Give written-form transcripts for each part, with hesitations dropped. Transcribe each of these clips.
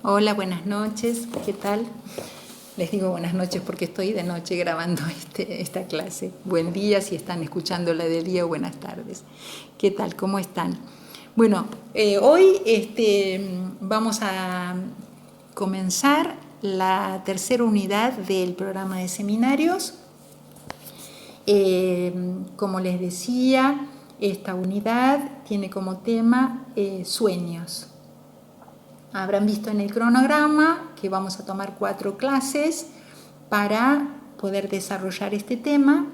Hola, buenas noches, ¿qué tal? Les digo buenas noches porque estoy de noche grabando esta clase. Buen día si están escuchando la de día o buenas tardes. ¿Qué tal? ¿Cómo están? Bueno, hoy vamos a comenzar la tercera unidad del programa de seminarios. Como les decía, esta unidad tiene como tema sueños. Habrán visto en el cronograma que vamos a tomar 4 clases para poder desarrollar este tema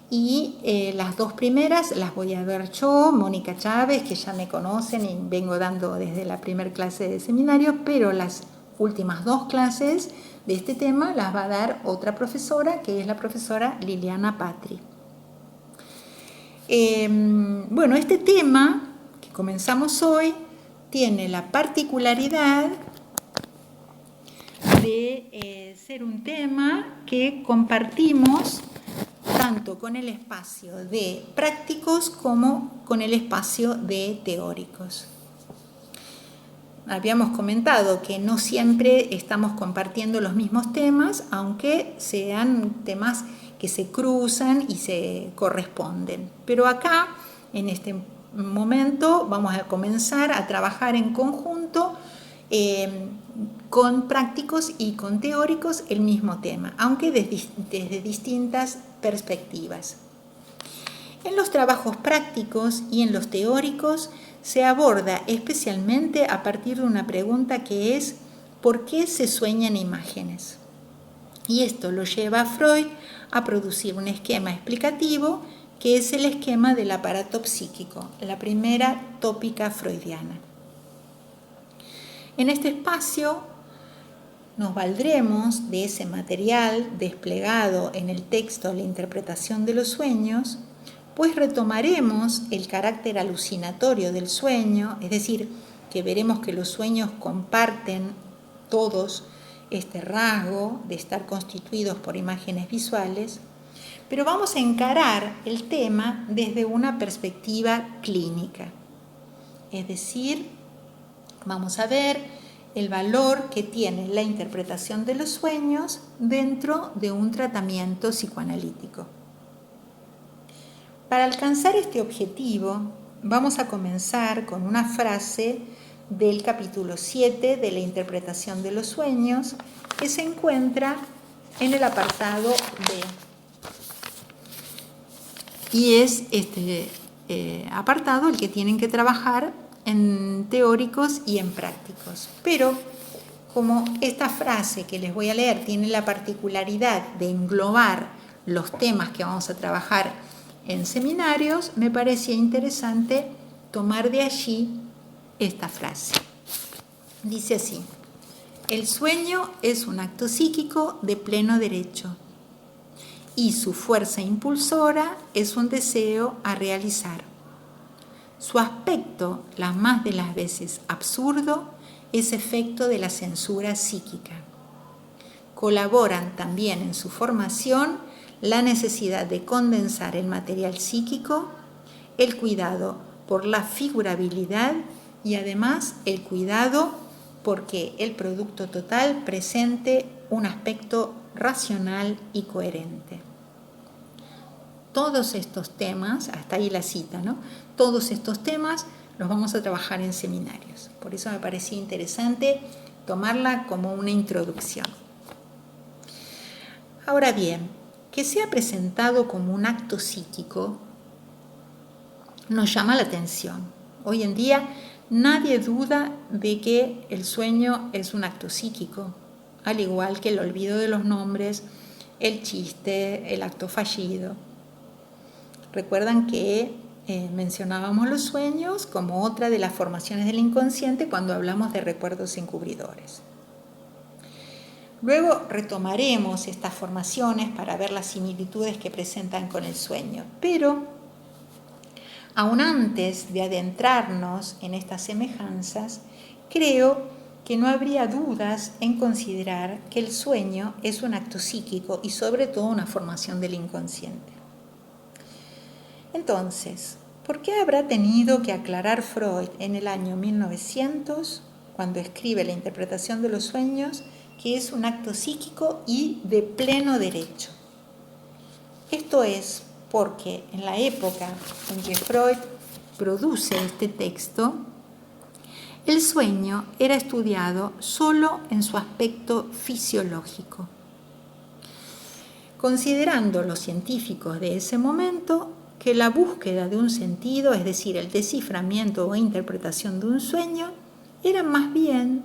y las 2 primeras las voy a dar yo, Mónica Chávez, que ya me conocen y vengo dando desde la primera clase de seminario, pero las últimas 2 clases de este tema las va a dar otra profesora, que es la profesora Liliana Patri. Bueno, este tema que comenzamos hoy tiene la particularidad de ser un tema que compartimos tanto con el espacio de prácticos como con el espacio de teóricos. Habíamos comentado que no siempre estamos compartiendo los mismos temas, aunque sean temas que se cruzan y se corresponden. Pero acá, en este momento, vamos a comenzar a trabajar en conjunto con prácticos y con teóricos el mismo tema, aunque desde distintas perspectivas. En los trabajos prácticos y en los teóricos se aborda especialmente a partir de una pregunta que es ¿por qué se sueñan imágenes? Y esto lo lleva a Freud a producir un esquema explicativo que es el esquema del aparato psíquico, la primera tópica freudiana. En este espacio nos valdremos de ese material desplegado en el texto La interpretación de los sueños, pues retomaremos el carácter alucinatorio del sueño, es decir, que veremos que los sueños comparten todos este rasgo de estar constituidos por imágenes visuales, pero vamos a encarar el tema desde una perspectiva clínica, es decir, vamos a ver el valor que tiene la interpretación de los sueños dentro de un tratamiento psicoanalítico. Para alcanzar este objetivo, vamos a comenzar con una frase del capítulo 7 de la interpretación de los sueños que se encuentra en el apartado B. Y es este apartado el que tienen que trabajar en teóricos y en prácticos. Pero como esta frase que les voy a leer tiene la particularidad de englobar los temas que vamos a trabajar en seminarios, me parecía interesante tomar de allí esta frase. Dice así: el sueño es un acto psíquico de pleno derecho y su fuerza impulsora es un deseo a realizar. Su aspecto, las más de las veces absurdo, es efecto de la censura psíquica. Colaboran también en su formación la necesidad de condensar el material psíquico, el cuidado por la figurabilidad y además el cuidado porque el producto total presente un aspecto racional y coherente. Todos estos temas, hasta ahí la cita, ¿no? Todos estos temas los vamos a trabajar en seminarios. Por eso me parecía interesante tomarla como una introducción. Ahora bien, que sea presentado como un acto psíquico nos llama la atención. Hoy en día nadie duda de que el sueño es un acto psíquico, al igual que el olvido de los nombres, el chiste, el acto fallido. Recuerdan que mencionábamos los sueños como otra de las formaciones del inconsciente cuando hablamos de recuerdos encubridores. Luego retomaremos estas formaciones para ver las similitudes que presentan con el sueño, pero aún antes de adentrarnos en estas semejanzas, creo que no habría dudas en considerar que el sueño es un acto psíquico y sobre todo una formación del inconsciente. Entonces, ¿por qué habrá tenido que aclarar Freud en el año 1900 cuando escribe la interpretación de los sueños, que es un acto psíquico y de pleno derecho. Esto es porque en la época en que Freud produce este texto, el sueño era estudiado solo en su aspecto fisiológico. Considerando los científicos de ese momento que la búsqueda de un sentido, es decir, el desciframiento o interpretación de un sueño, eran más bien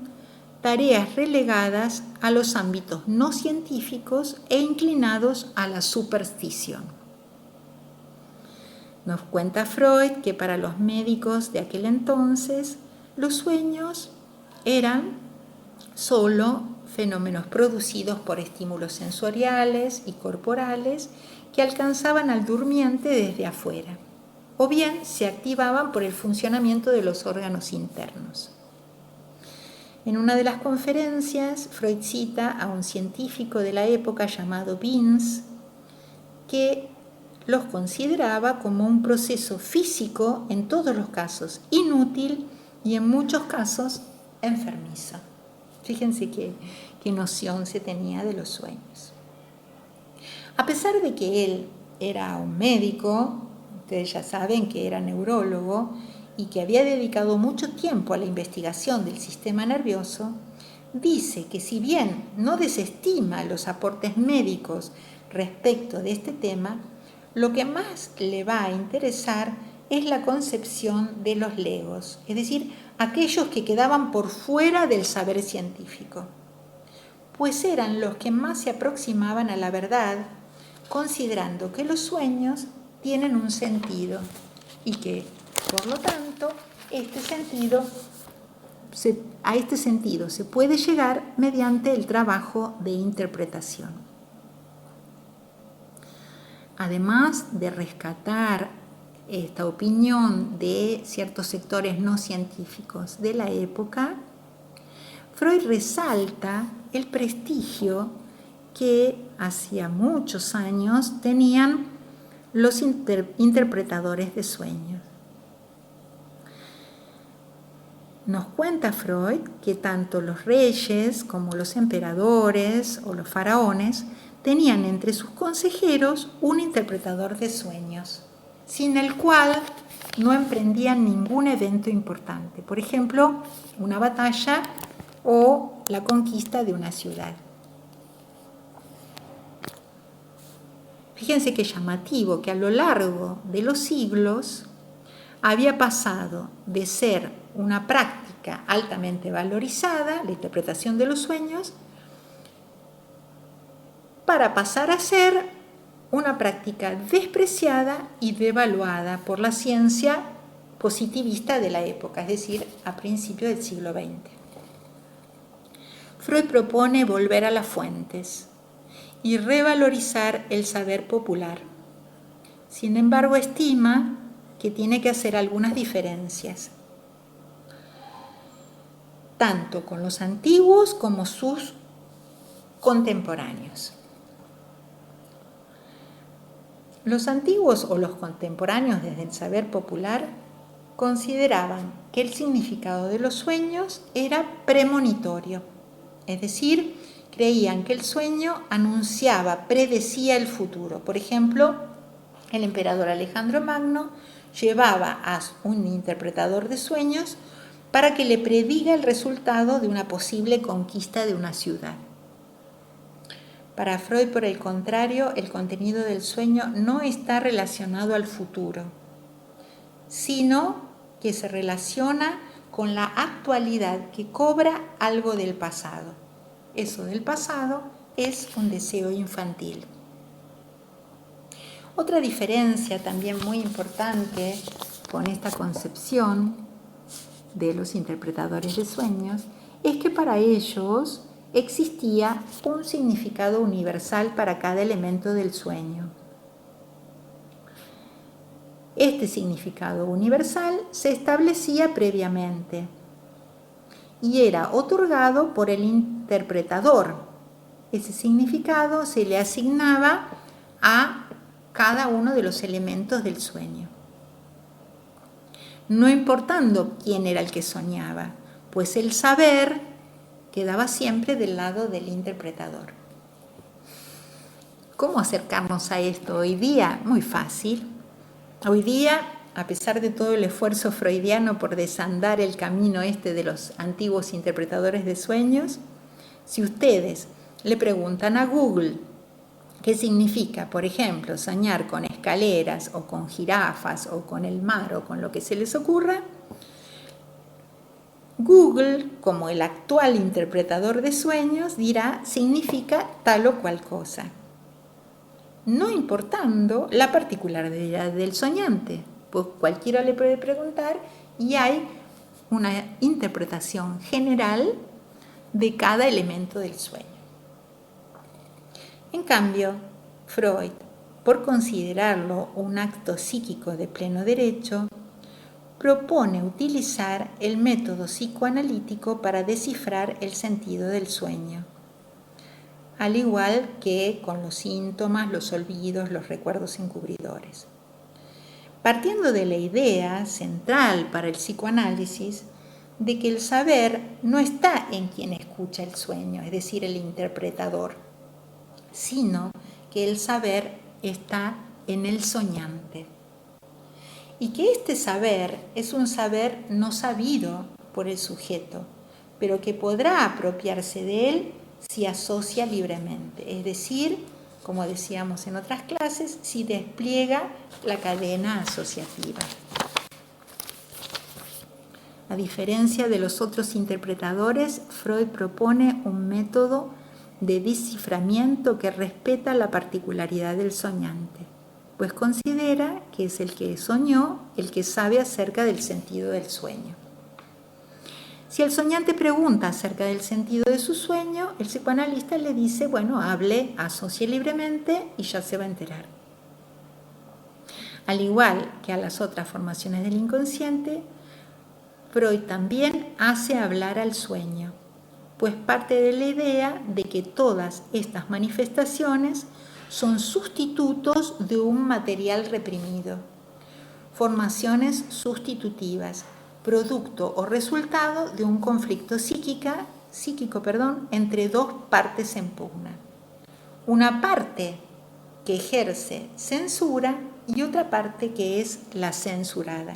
tareas relegadas a los ámbitos no científicos e inclinados a la superstición. Nos cuenta Freud que para los médicos de aquel entonces los sueños eran solo fenómenos producidos por estímulos sensoriales y corporales que alcanzaban al durmiente desde afuera, o bien se activaban por el funcionamiento de los órganos internos. En una de las conferencias, Freud cita a un científico de la época llamado Binz, que los consideraba como un proceso físico, en todos los casos inútil y en muchos casos enfermizo. Fíjense qué noción se tenía de los sueños. A pesar de que él era un médico, ustedes ya saben que era neurólogo y que había dedicado mucho tiempo a la investigación del sistema nervioso, dice que si bien no desestima los aportes médicos respecto de este tema, lo que más le va a interesar es la concepción de los legos, es decir, aquellos que quedaban por fuera del saber científico, pues eran los que más se aproximaban a la verdad, considerando que los sueños tienen un sentido y que, por lo tanto, a este sentido se puede llegar mediante el trabajo de interpretación. Además de rescatar esta opinión de ciertos sectores no científicos de la época, Freud resalta el prestigio que hacía muchos años tenían los interpretadores de sueños. Nos cuenta Freud que tanto los reyes como los emperadores o los faraones tenían entre sus consejeros un interpretador de sueños, sin el cual no emprendían ningún evento importante, por ejemplo, una batalla o la conquista de una ciudad. Fíjense qué llamativo que a lo largo de los siglos había pasado de ser una práctica altamente valorizada, la interpretación de los sueños, para pasar a ser una práctica despreciada y devaluada por la ciencia positivista de la época, es decir, a principios del siglo XX. Freud propone volver a las fuentes y revalorizar el saber popular. Sin embargo, estima que tiene que hacer algunas diferencias, tanto con los antiguos como sus contemporáneos. Los antiguos o los contemporáneos desde el saber popular consideraban que el significado de los sueños era premonitorio, es decir, creían que el sueño anunciaba, predecía el futuro. Por ejemplo, el emperador Alejandro Magno llevaba a un interpretador de sueños para que le prediga el resultado de una posible conquista de una ciudad. Para Freud, por el contrario, el contenido del sueño no está relacionado al futuro, sino que se relaciona con la actualidad que cobra algo del pasado. Eso del pasado es un deseo infantil. Otra diferencia también muy importante con esta concepción de los interpretadores de sueños es que para ellos existía un significado universal para cada elemento del sueño. Este significado universal se establecía previamente y era otorgado por el interpretador. Ese significado se le asignaba a cada uno de los elementos del sueño, no importando quién era el que soñaba, pues el saber quedaba siempre del lado del interpretador. ¿Cómo acercarnos a esto hoy día? Muy fácil. Hoy día, a pesar de todo el esfuerzo freudiano por desandar el camino de los antiguos interpretadores de sueños, si ustedes le preguntan a Google qué significa, por ejemplo, soñar con escaleras o con jirafas o con el mar o con lo que se les ocurra, Google, como el actual interpretador de sueños, dirá significa tal o cual cosa, no importando la particularidad del soñante, pues cualquiera le puede preguntar y hay una interpretación general de cada elemento del sueño. En cambio, Freud, por considerarlo un acto psíquico de pleno derecho, propone utilizar el método psicoanalítico para descifrar el sentido del sueño, al igual que con los síntomas, los olvidos, los recuerdos encubridores. Partiendo de la idea central para el psicoanálisis de que el saber no está en quien escucha el sueño, es decir, el interpretador, sino que el saber está en el soñante. Y que este saber es un saber no sabido por el sujeto, pero que podrá apropiarse de él si asocia libremente, es decir, como decíamos en otras clases, si despliega la cadena asociativa. A diferencia de los otros interpretadores, Freud propone un método de desciframiento que respeta la particularidad del soñante, pues considera que es el que soñó el que sabe acerca del sentido del sueño. Si el soñante pregunta acerca del sentido de su sueño, el psicoanalista le dice, bueno, hable, asocie libremente y ya se va a enterar. Al igual que a las otras formaciones del inconsciente, Freud también hace hablar al sueño, pues parte de la idea de que todas estas manifestaciones son sustitutos de un material reprimido, formaciones sustitutivas, producto o resultado de un conflicto psíquico, entre dos partes en pugna. Una parte que ejerce censura y otra parte que es la censurada.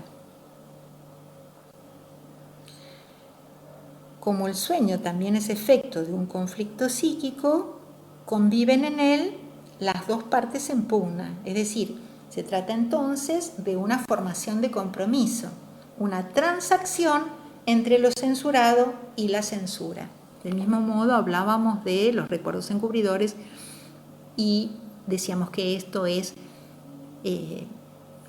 Como el sueño también es efecto de un conflicto psíquico, conviven en él las dos partes en pugna, es decir, se trata entonces de una formación de compromiso, una transacción entre lo censurado y la censura. Del mismo modo hablábamos de los recuerdos encubridores y decíamos que esto es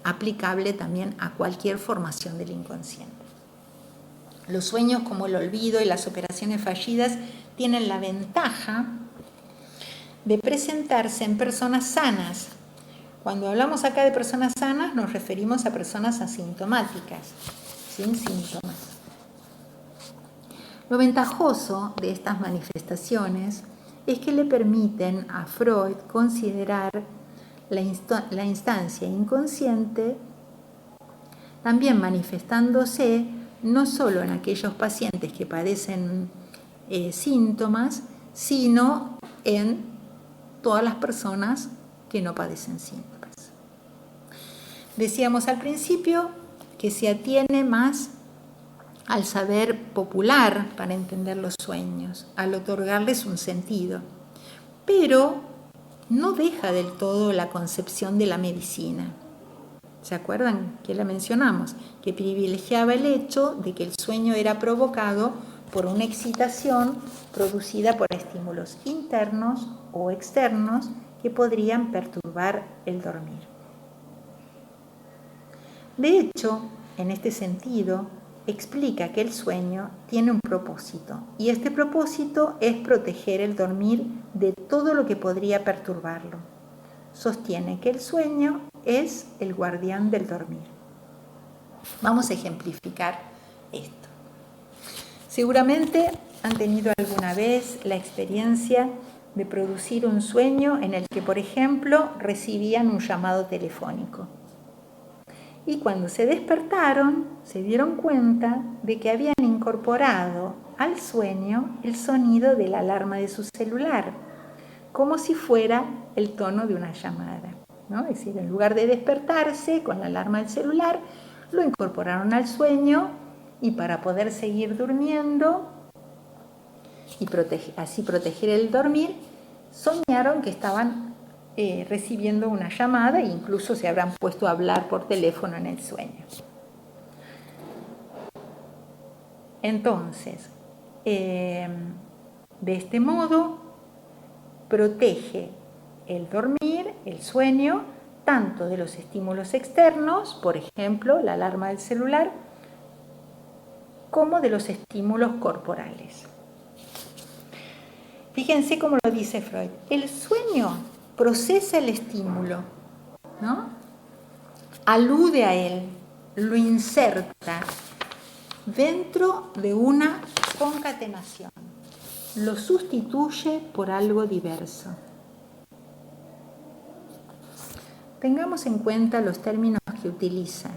aplicable también a cualquier formación del inconsciente. Los sueños, como el olvido y las operaciones fallidas, tienen la ventaja de presentarse en personas sanas. Cuando hablamos acá de personas sanas, nos referimos a personas asintomáticas, sin síntomas. Lo ventajoso de estas manifestaciones es que le permiten a Freud considerar la instancia inconsciente también manifestándose no solo en aquellos pacientes que padecen síntomas, sino en todas las personas que no padecen síntomas. Decíamos al principio que se atiene más al saber popular para entender los sueños, al otorgarles un sentido, pero no deja del todo la concepción de la medicina. ¿Se acuerdan que la mencionamos? Que privilegiaba el hecho de que el sueño era provocado por una excitación producida por estímulos internos o externos que podrían perturbar el dormir. De hecho, en este sentido, explica que el sueño tiene un propósito, y este propósito es proteger el dormir de todo lo que podría perturbarlo. Sostiene que el sueño es el guardián del dormir. Vamos a ejemplificar esto. Seguramente han tenido alguna vez la experiencia de producir un sueño en el que, por ejemplo, recibían un llamado telefónico. Y cuando se despertaron, se dieron cuenta de que habían incorporado al sueño el sonido de la alarma de su celular, como si fuera el tono de una llamada, ¿no? Es decir, en lugar de despertarse con la alarma del celular, lo incorporaron al sueño y para poder seguir durmiendo y así proteger el dormir, soñaron que estaban recibiendo una llamada e incluso se habrán puesto a hablar por teléfono en el sueño. Entonces, de este modo, protege el dormir, el sueño, tanto de los estímulos externos, por ejemplo, la alarma del celular, como de los estímulos corporales. Fíjense cómo lo dice Freud. El sueño procesa el estímulo, ¿no? Alude a él, lo inserta dentro de una concatenación, lo sustituye por algo diverso. Tengamos en cuenta los términos que utiliza: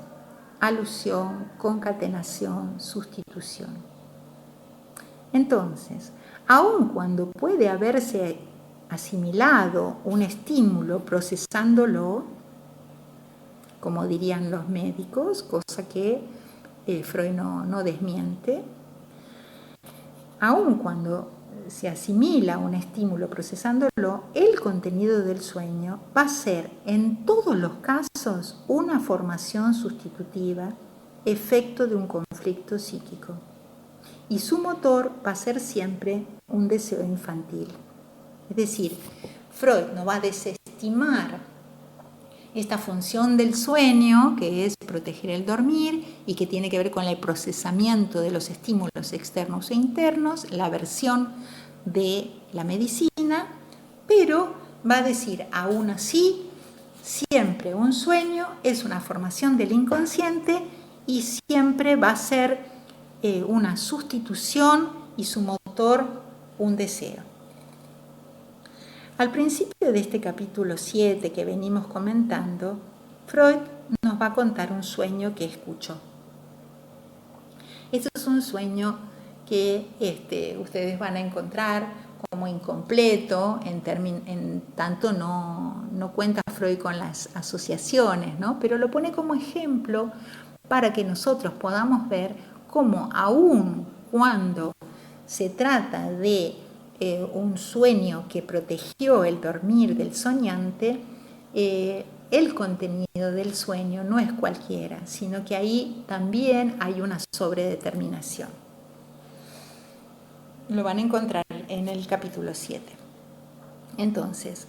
alusión, concatenación, sustitución. Entonces, aun cuando puede haberse asimilado un estímulo procesándolo, como dirían los médicos, cosa que Freud no desmiente, aun cuando se asimila un estímulo procesándolo, el contenido del sueño va a ser en todos los casos una formación sustitutiva, efecto de un conflicto psíquico. Y su motor va a ser siempre un deseo infantil. Es decir, Freud no va a desestimar esta función del sueño, que es proteger el dormir y que tiene que ver con el procesamiento de los estímulos externos e internos, la versión de la medicina, pero va a decir, aún así, siempre un sueño es una formación del inconsciente y siempre va a ser una sustitución y su motor un deseo. Al principio de este capítulo 7 que venimos comentando, Freud nos va a contar un sueño que escuchó. Este es un sueño que ustedes van a encontrar como incompleto, en tanto no cuenta Freud con las asociaciones, ¿no? Pero lo pone como ejemplo para que nosotros podamos ver cómo aún cuando se trata de un sueño que protegió el dormir del soñante, el contenido del sueño no es cualquiera, sino que ahí también hay una sobredeterminación. Lo van a encontrar en el capítulo 7. Entonces,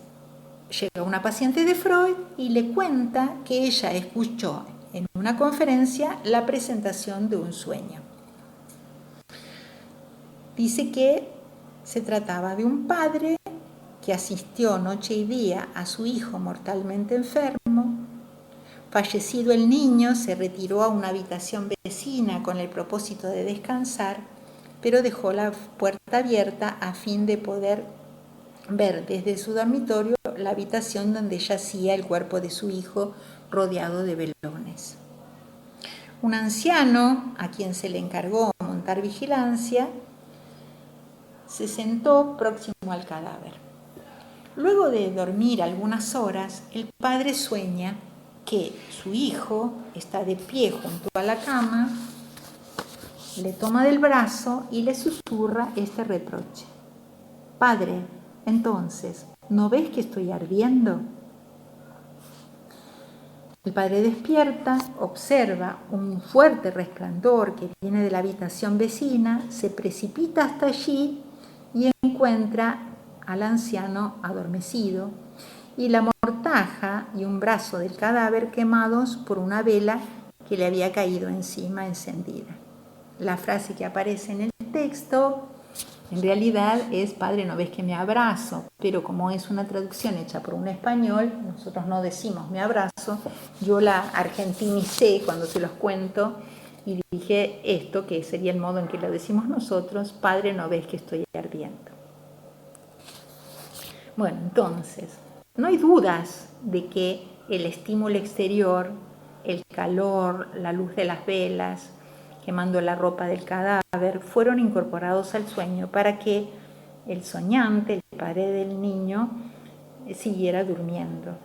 llega una paciente de Freud y le cuenta que ella escuchó en una conferencia la presentación de un sueño. Dice que se trataba de un padre que asistió noche y día a su hijo mortalmente enfermo. Fallecido el niño, se retiró a una habitación vecina con el propósito de descansar, pero dejó la puerta abierta a fin de poder ver desde su dormitorio la habitación donde yacía el cuerpo de su hijo rodeado de velones. Un anciano, a quien se le encargó montar vigilancia, se sentó próximo al cadáver. Luego de dormir algunas horas, el padre sueña que su hijo está de pie junto a la cama, le toma del brazo y le susurra este reproche: «Padre, entonces, ¿no ves que estoy ardiendo?». El padre despierta, observa un fuerte resplandor que viene de la habitación vecina, se precipita hasta allí y encuentra al anciano adormecido y la mortaja y un brazo del cadáver quemados por una vela que le había caído encima encendida. La frase que aparece en el texto en realidad es: «Padre, ¿no ves que me abrazo?», pero como es una traducción hecha por un español, nosotros no decimos «me abrazo», yo la argentinicé cuando se los cuento y dije esto, que sería el modo en que lo decimos nosotros: «Padre, ¿no ves que estoy ardiendo?». Bueno, entonces, no hay dudas de que el estímulo exterior el calor, la luz de las velas, quemando la ropa del cadáver, fueron incorporados al sueño para que el soñante, el padre del niño, siguiera durmiendo.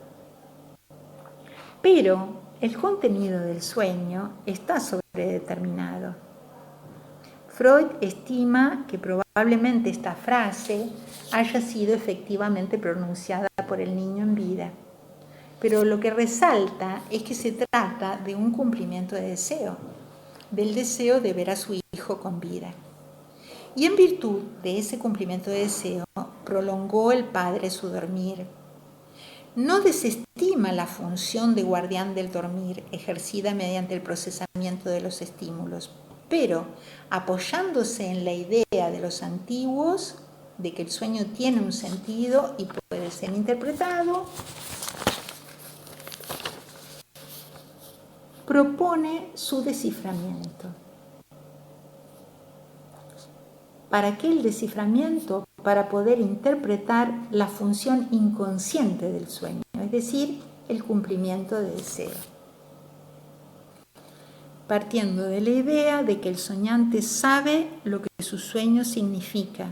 Pero el contenido del sueño está sobredeterminado. Freud estima que probablemente esta frase haya sido efectivamente pronunciada por el niño en vida, pero lo que resalta es que se trata de un cumplimiento de deseo, del deseo de ver a su hijo con vida. Y en virtud de ese cumplimiento de deseo, prolongó el padre su dormir. No desestima la función de guardián del dormir ejercida mediante el procesamiento de los estímulos, pero apoyándose en la idea de los antiguos de que el sueño tiene un sentido y puede ser interpretado, propone su desciframiento. ¿Para qué el desciframiento? Para poder interpretar la función inconsciente del sueño, es decir, el cumplimiento de deseo. Partiendo de la idea de que el soñante sabe lo que su sueño significa,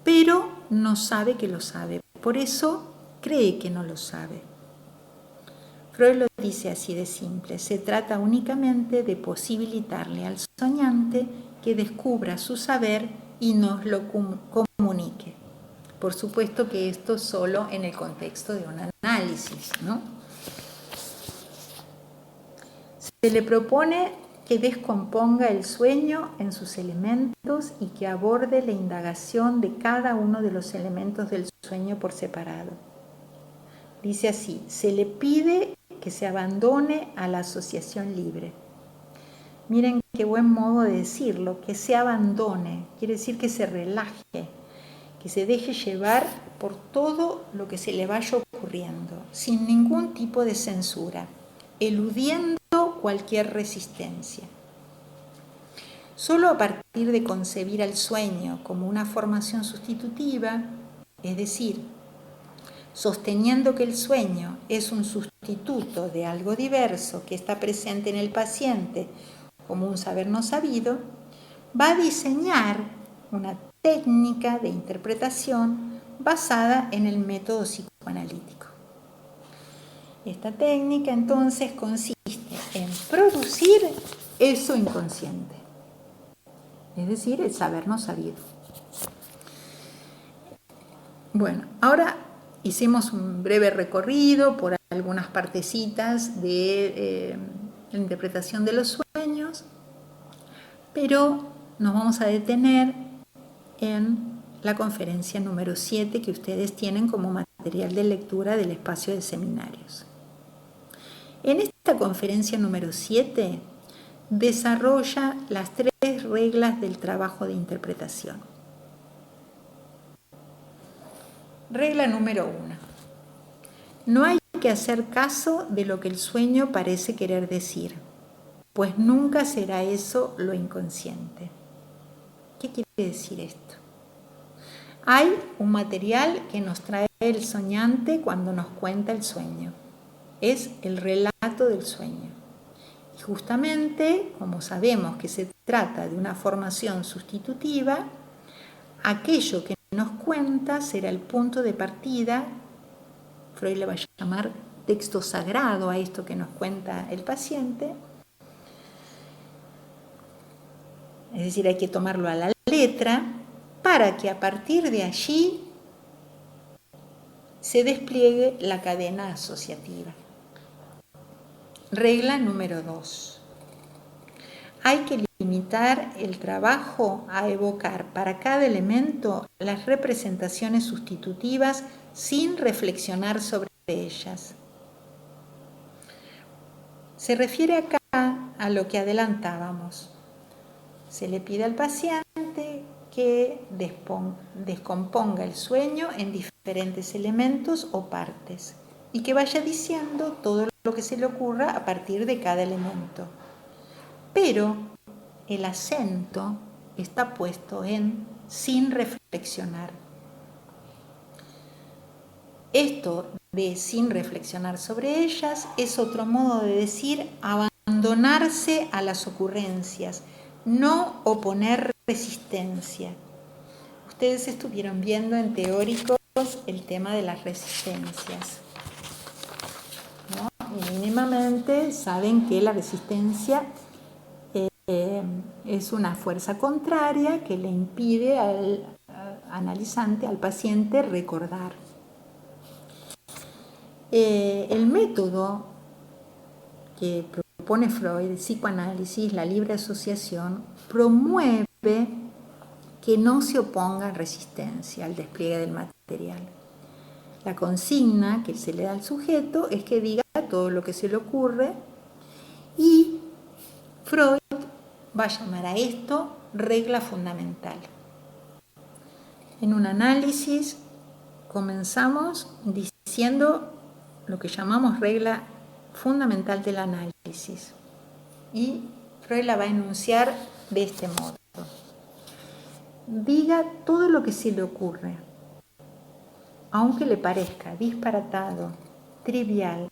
pero no sabe que lo sabe, por eso cree que no lo sabe. Freud lo dice así de simple: se trata únicamente de posibilitarle al soñante que descubra su saber y nos lo comunique. Por supuesto que esto solo en el contexto de un análisis, ¿no? Se le propone que descomponga el sueño en sus elementos y que aborde la indagación de cada uno de los elementos del sueño por separado. Dice así: se le pide que se abandone a la asociación libre. Miren qué buen modo de decirlo, que se abandone, quiere decir que se relaje, que se deje llevar por todo lo que se le vaya ocurriendo, sin ningún tipo de censura, eludiendo cualquier resistencia. Solo a partir de concebir al sueño como una formación sustitutiva, es decir, sosteniendo que el sueño es un sustituto de algo diverso que está presente en el paciente como un saber no sabido, va a diseñar una técnica de interpretación basada en el método psicoanalítico. Esta técnica entonces consiste en producir eso inconsciente, es decir, el saber no sabido. Bueno, ahora hicimos un breve recorrido por algunas partecitas de la interpretación de los sueños, pero nos vamos a detener en la conferencia número 7 que ustedes tienen como material de lectura del espacio de seminarios. En esta conferencia número 7 desarrolla las 3 reglas del trabajo de interpretación. Regla número 1. No hay que hacer caso de lo que el sueño parece querer decir, pues nunca será eso lo inconsciente. ¿Qué quiere decir esto? Hay un material que nos trae el soñante cuando nos cuenta el sueño. Es el relato del sueño. Y justamente, como sabemos que se trata de una formación sustitutiva, aquello que nos cuenta será el punto de partida. Freud le va a llamar texto sagrado a esto que nos cuenta el paciente. Es decir, hay que tomarlo a la letra para que a partir de allí se despliegue la cadena asociativa. Regla número 2. Hay que limitar el trabajo a evocar para cada elemento las representaciones sustitutivas sin reflexionar sobre ellas. Se refiere acá a lo que adelantábamos. Se le pide al paciente que descomponga el sueño en diferentes elementos o partes y que vaya diciendo todo lo que se le ocurra a partir de cada elemento. Pero el acento está puesto en sin reflexionar. Esto de sin reflexionar sobre ellas es otro modo de decir abandonarse a las ocurrencias, no oponer resistencia. Ustedes estuvieron viendo en teóricos el tema de las resistencias, ¿no? Y mínimamente saben que la resistencia es una fuerza contraria que le impide al analizante, al paciente, recordar. El método que propone Freud, el psicoanálisis, la libre asociación, promueve que no se oponga resistencia al despliegue del material. La consigna que se le da al sujeto es que diga todo lo que se le ocurre, y Freud va a llamar a esto regla fundamental. En un análisis comenzamos diciendo lo que llamamos regla fundamental del análisis, y Freud la va a enunciar de este modo. Diga todo lo que se le ocurre, aunque le parezca disparatado, trivial,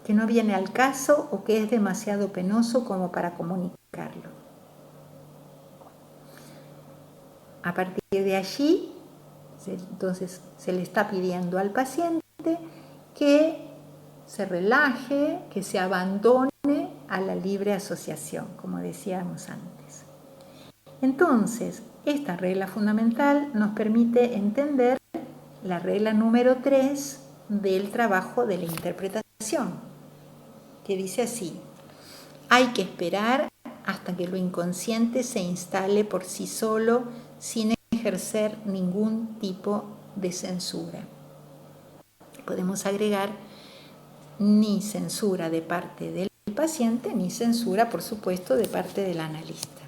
que no viene al caso o que es demasiado penoso como para comunicarlo. A partir de allí, entonces se le está pidiendo al paciente que se relaje, que se abandone a la libre asociación, como decíamos antes. Entonces, esta regla fundamental nos permite entender la regla número 3 del trabajo de la interpretación, que dice así: hay que esperar hasta que lo inconsciente se instale por sí solo sin ejercer ningún tipo de censura. Podemos agregar ni censura de parte del paciente, ni censura, por supuesto, de parte del analista.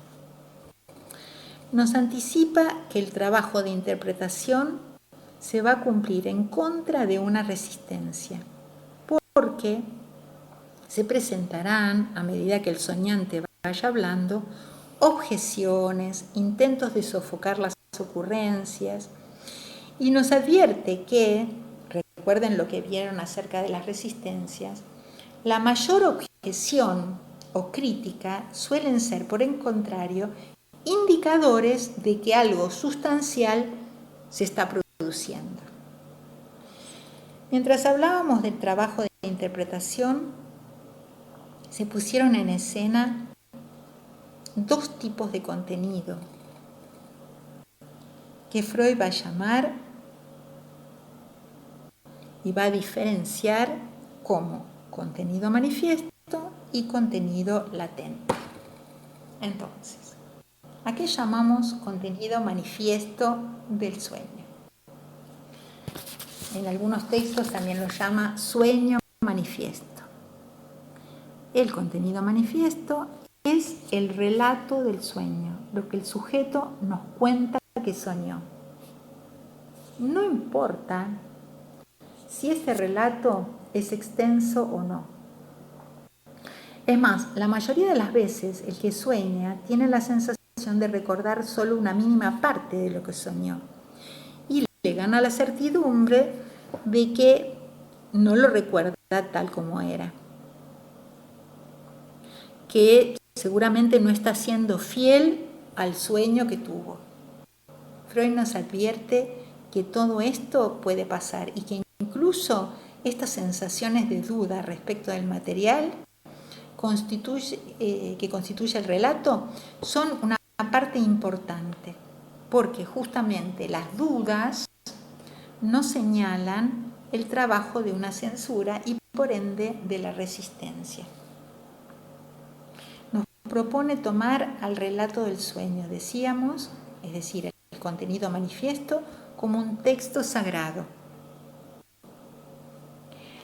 Nos anticipa que el trabajo de interpretación se va a cumplir en contra de una resistencia, porque se presentarán, a medida que el soñante vaya hablando, objeciones, intentos de sofocar las ocurrencias, y nos advierte que, recuerden lo que vieron acerca de las resistencias, la mayor objeción o crítica suelen ser, por el contrario, indicadores de que algo sustancial se está produciendo. Mientras hablábamos del trabajo de interpretación, se pusieron en escena dos tipos de contenido que Freud va a llamar y va a diferenciar como contenido manifiesto y contenido latente. Entonces, ¿a qué llamamos contenido manifiesto del sueño? En algunos textos también lo llama sueño manifiesto. El contenido manifiesto es el relato del sueño, lo que el sujeto nos cuenta que soñó. No importa si ese relato es extenso o no. Es más, la mayoría de las veces el que sueña tiene la sensación de recordar solo una mínima parte de lo que soñó, y le gana la certidumbre de que no lo recuerda tal como era, que seguramente no está siendo fiel al sueño que tuvo. Freud nos advierte que todo esto puede pasar y que incluso estas sensaciones de duda respecto del material que constituye el relato son una parte importante, porque justamente las dudas nos señalan el trabajo de una censura y por ende de la resistencia. Nos propone tomar al relato del sueño, decíamos, es decir, el contenido manifiesto, como un texto sagrado.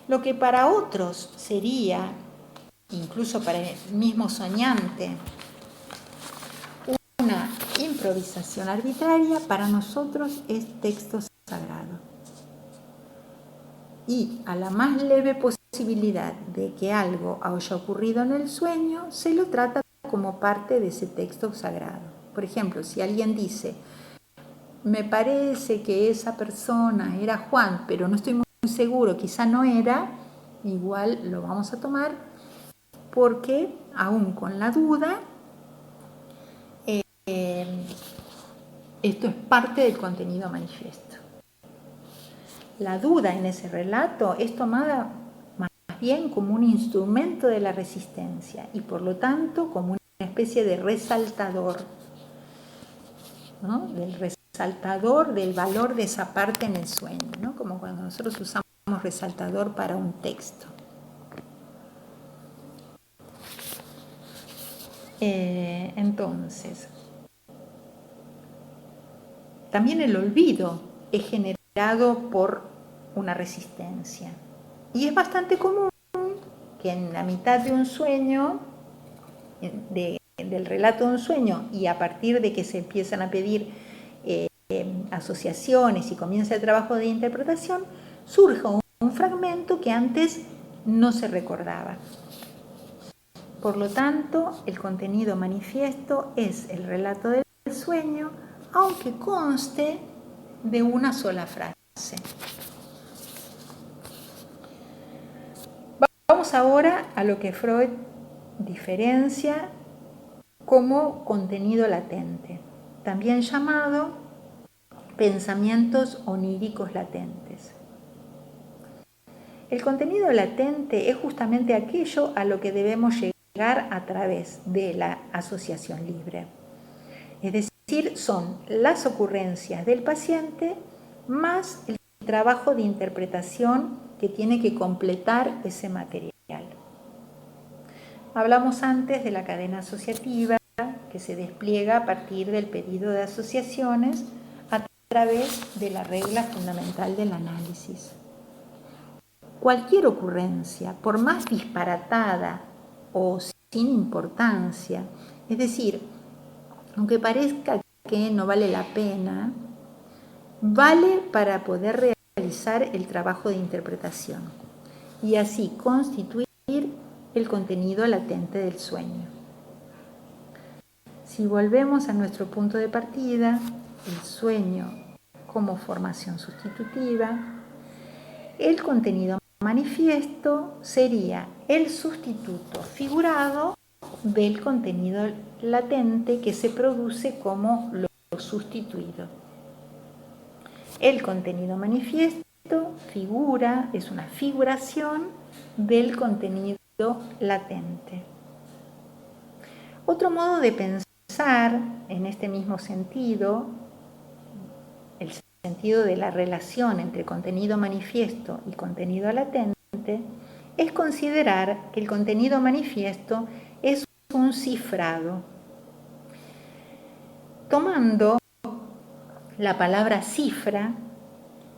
Lo que para otros sería, incluso para el mismo soñante, una improvisación arbitraria, para nosotros es texto sagrado. Y a la más leve posibilidad de que algo haya ocurrido en el sueño, se lo trata como parte de ese texto sagrado. Por ejemplo, si alguien dice: me parece que esa persona era Juan, pero no estoy muy seguro, quizá no era, igual lo vamos a tomar porque aún con la duda, esto es parte del contenido manifiesto. La duda en ese relato es tomada más bien como un instrumento de la resistencia y por lo tanto como una especie de resaltador, ¿no? Del resaltador del valor de esa parte en el sueño, ¿no? Como cuando nosotros usamos resaltador para un texto. Entonces, también el olvido es generado por una resistencia. Y es bastante común que en la mitad de un sueño, del relato de un sueño, y a partir de que se empiezan a pedir asociaciones y comienza el trabajo de interpretación, surja un fragmento que antes no se recordaba. Por lo tanto, el contenido manifiesto es el relato del sueño, aunque conste de una sola frase. Vamos ahora a lo que Freud diferencia como contenido latente, también llamado pensamientos oníricos latentes. El contenido latente es justamente aquello a lo que debemos llegar a través de la asociación libre. Es decir, son las ocurrencias del paciente más el trabajo de interpretación que tiene que completar ese material. Hablamos antes de la cadena asociativa que se despliega a partir del pedido de asociaciones a través de la regla fundamental del análisis. Cualquier ocurrencia, por más disparatada o sin importancia, es decir, aunque parezca que no vale la pena, vale para poder realizar el trabajo de interpretación y así constituir el contenido latente del sueño. Si volvemos a nuestro punto de partida, el sueño como formación sustitutiva, el contenido manifiesto sería el sustituto figurado del contenido latente que se produce como lo sustituido. El contenido manifiesto figura, es una figuración del contenido latente. Otro modo de pensar en este mismo sentido, el sentido de la relación entre contenido manifiesto y contenido latente, es considerar que el contenido manifiesto es un cifrado. Tomando la palabra cifra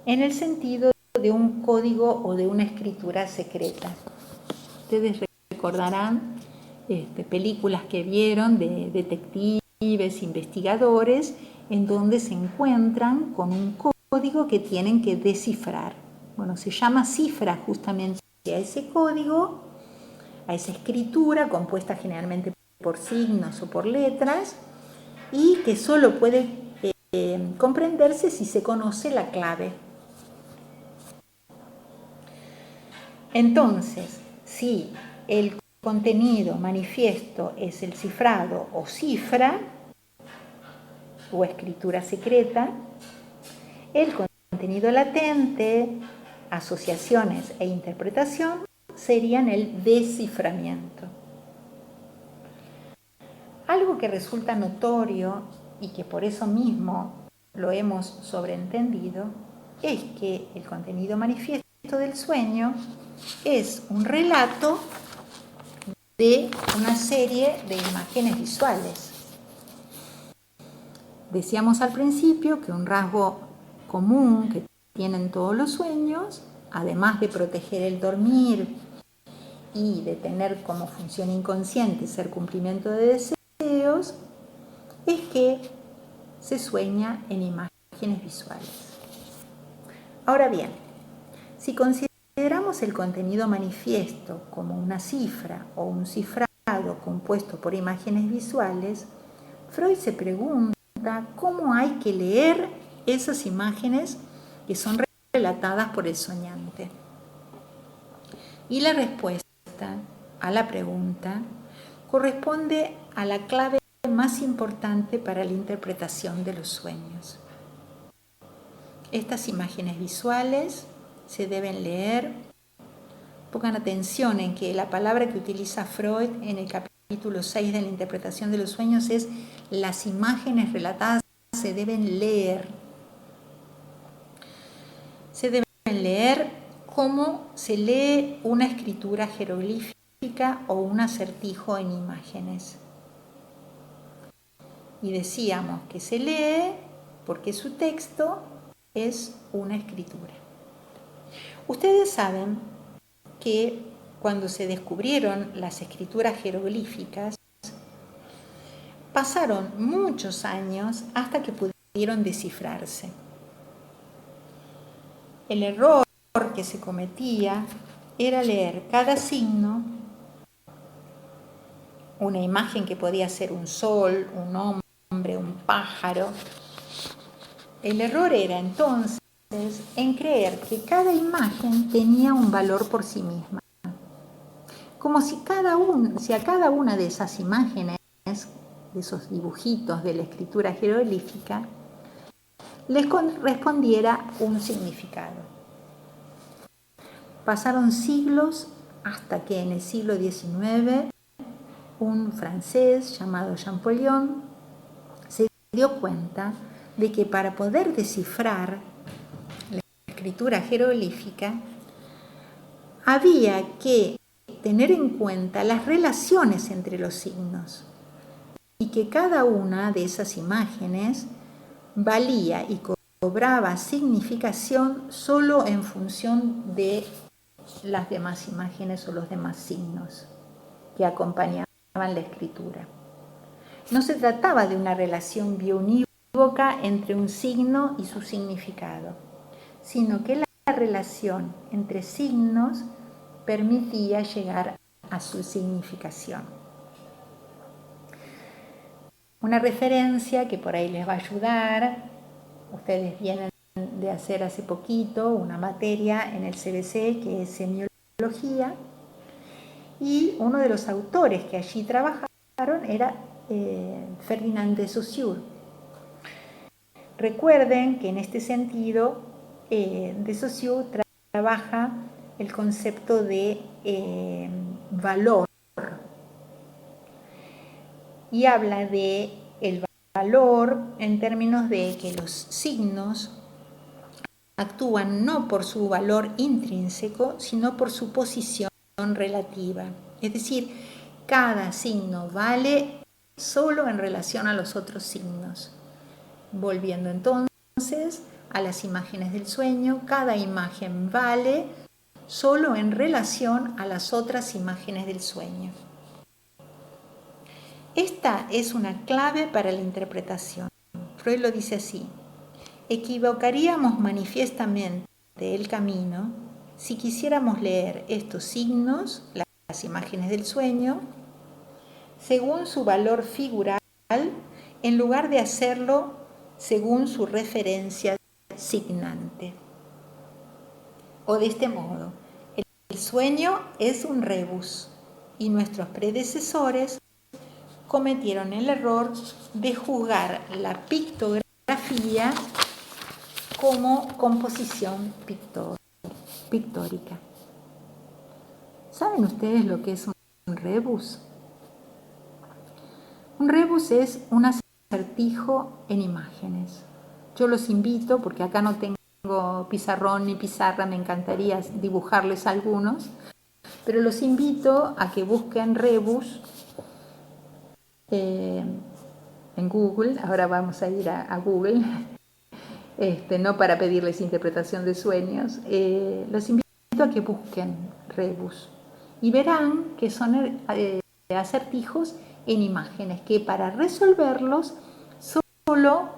en el sentido de un código o de una escritura secreta. Ustedes recordarán películas que vieron de detectives, investigadores, en donde se encuentran con un código que tienen que descifrar. Bueno, se llama cifra justamente a ese código, a esa escritura compuesta generalmente por signos o por letras y que solo puede comprenderse si se conoce la clave. Entonces, si el contenido manifiesto es el cifrado o cifra o escritura secreta, el contenido latente, asociaciones e interpretación serían el desciframiento. Algo que resulta notorio y que por eso mismo lo hemos sobreentendido es que el contenido manifiesto del sueño es un relato de una serie de imágenes visuales. Decíamos al principio que un rasgo común que tienen todos los sueños, además de proteger el dormir y de tener como función inconsciente ser cumplimiento de deseos, es que se sueña en imágenes visuales. Ahora bien, si consideramos el contenido manifiesto como una cifra o un cifrado compuesto por imágenes visuales, Freud se pregunta cómo hay que leer esas imágenes que son relatadas por el soñante. Y la respuesta a la pregunta corresponde a la clave más importante para la interpretación de los sueños. Estas imágenes visuales se deben leer. Pongan atención en que la palabra que utiliza Freud en el capítulo 6 de la interpretación de los sueños es: las imágenes relatadas se deben leer. Se deben leer como se lee una escritura jeroglífica o un acertijo en imágenes. Y decíamos que se lee porque su texto es una escritura. Ustedes saben que cuando se descubrieron las escrituras jeroglíficas, pasaron muchos años hasta que pudieron descifrarse. El error que se cometía era leer cada signo, una imagen que podía ser un sol, un hombre, un pájaro. El error era entonces en creer que cada imagen tenía un valor por sí misma. Como si a cada una de esas imágenes, de esos dibujitos de la escritura jeroglífica, les correspondiera un significado. Pasaron siglos hasta que en el siglo XIX un francés llamado Champollion se dio cuenta de que para poder descifrar la escritura jeroglífica había que tener en cuenta las relaciones entre los signos y que cada una de esas imágenes valía y cobraba significación solo en función de las demás imágenes o los demás signos que acompañaban la escritura. No se trataba de una relación biounívoca entre un signo y su significado, sino que la relación entre signos permitía llegar a su significación. Una referencia que por ahí les va a ayudar: ustedes vienen de hacer hace poquito una materia en el CBC que es semiología, y uno de los autores que allí trabajaron era Ferdinand de Saussure. Recuerden que en este sentido de Saussure trabaja el concepto de valor y habla de el valor en términos de que los signos actúan no por su valor intrínseco, sino por su posición relativa. Es decir, cada signo vale solo en relación a los otros signos. Volviendo entonces a las imágenes del sueño, cada imagen vale solo en relación a las otras imágenes del sueño. Esta es una clave para la interpretación. Freud lo dice así: equivocaríamos manifiestamente el camino si quisiéramos leer estos signos, las imágenes del sueño, según su valor figural, en lugar de hacerlo según su referencia signante. O de este modo, el sueño es un rebus y nuestros predecesores cometieron el error de juzgar la pictografía como composición pictórica. ¿Saben ustedes lo que es un rebus? Un rebus es un acertijo en imágenes. Yo los invito, porque acá no tengo pizarrón ni pizarra, me encantaría dibujarles algunos, pero los invito a que busquen rebus en Google. Ahora vamos a ir a Google, no para pedirles interpretación de sueños. Los invito a que busquen rebus y verán que son acertijos en imágenes, que para resolverlos solo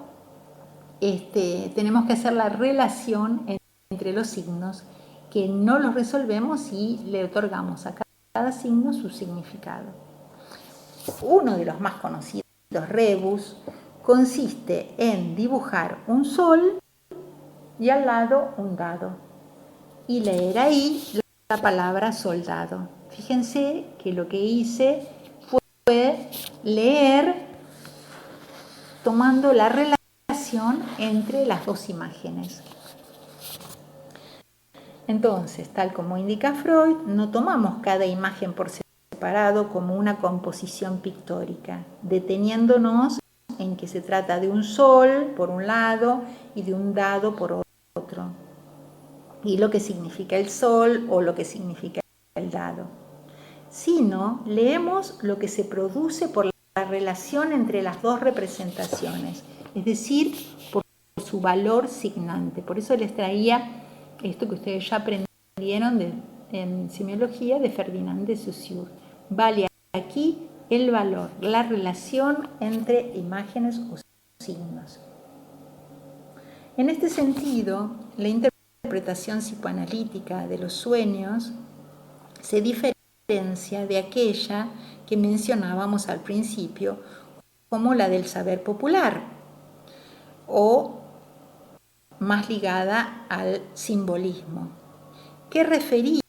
tenemos que hacer la relación entre los signos, que no los resolvemos si le otorgamos a cada signo su significado. Uno de los más conocidos rebus consiste en dibujar un sol y al lado un dado y leer ahí la palabra soldado. Fíjense que lo que hice fue leer tomando la relación entre las dos imágenes. Entonces, tal como indica Freud, no tomamos cada imagen por separado como una composición pictórica, deteniéndonos en que se trata de un sol por un lado y de un dado por otro, y lo que significa el sol o lo que significa el dado, sino leemos lo que se produce por la relación entre las dos representaciones, es decir, por su valor signante. Por eso les traía esto que ustedes ya aprendieron en semiología de Ferdinand de Saussure. Vale aquí el valor, la relación entre imágenes o signos. En este sentido, la interpretación psicoanalítica de los sueños se diferencia de aquella que mencionábamos al principio como la del saber popular o más ligada al simbolismo, que refería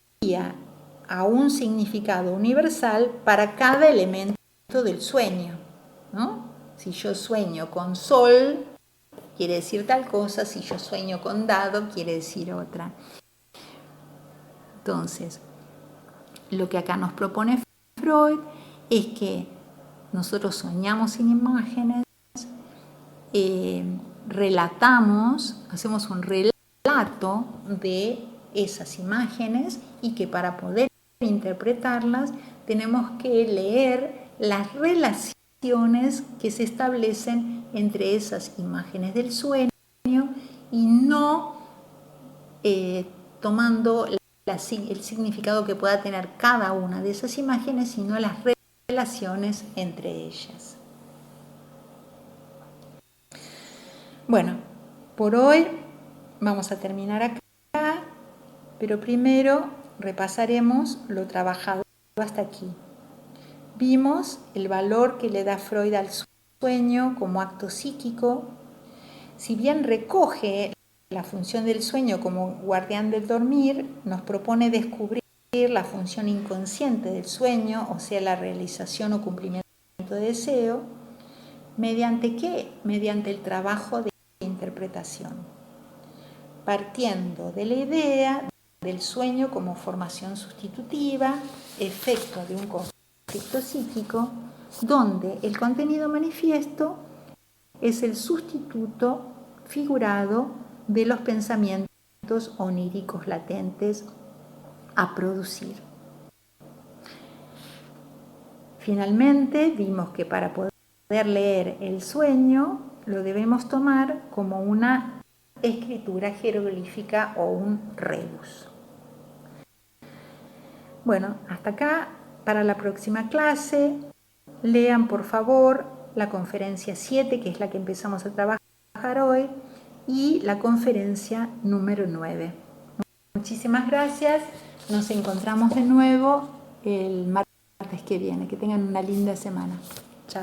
a un significado universal para cada elemento del sueño, ¿no? Si yo sueño con sol, quiere decir tal cosa, si yo sueño con dado, quiere decir otra. Entonces, lo que acá nos propone Freud es que nosotros soñamos sin imágenes, relatamos, hacemos un relato de esas imágenes y que para poder interpretarlas tenemos que leer las relaciones que se establecen entre esas imágenes del sueño y no tomando el significado que pueda tener cada una de esas imágenes, sino las relaciones entre ellas. Bueno, por hoy vamos a terminar acá, pero primero repasaremos lo trabajado hasta aquí. Vimos el valor que le da Freud al sueño como acto psíquico. Si bien recoge la función del sueño como guardián del dormir, nos propone descubrir la función inconsciente del sueño, o sea, la realización o cumplimiento de deseo. ¿Mediante qué? Mediante el trabajo de interpretación, partiendo de la idea del sueño como formación sustitutiva, efecto de un conflicto psíquico, donde el contenido manifiesto es el sustituto figurado de los pensamientos oníricos latentes a producir. Finalmente, vimos que para poder leer el sueño lo debemos tomar como una escritura jeroglífica o un rebus. Bueno, hasta acá. Para la próxima clase, lean por favor la conferencia 7, que es la que empezamos a trabajar hoy, y la conferencia número 9. Muchísimas gracias. Nos encontramos de nuevo el martes que viene. Que tengan una linda semana. Chao.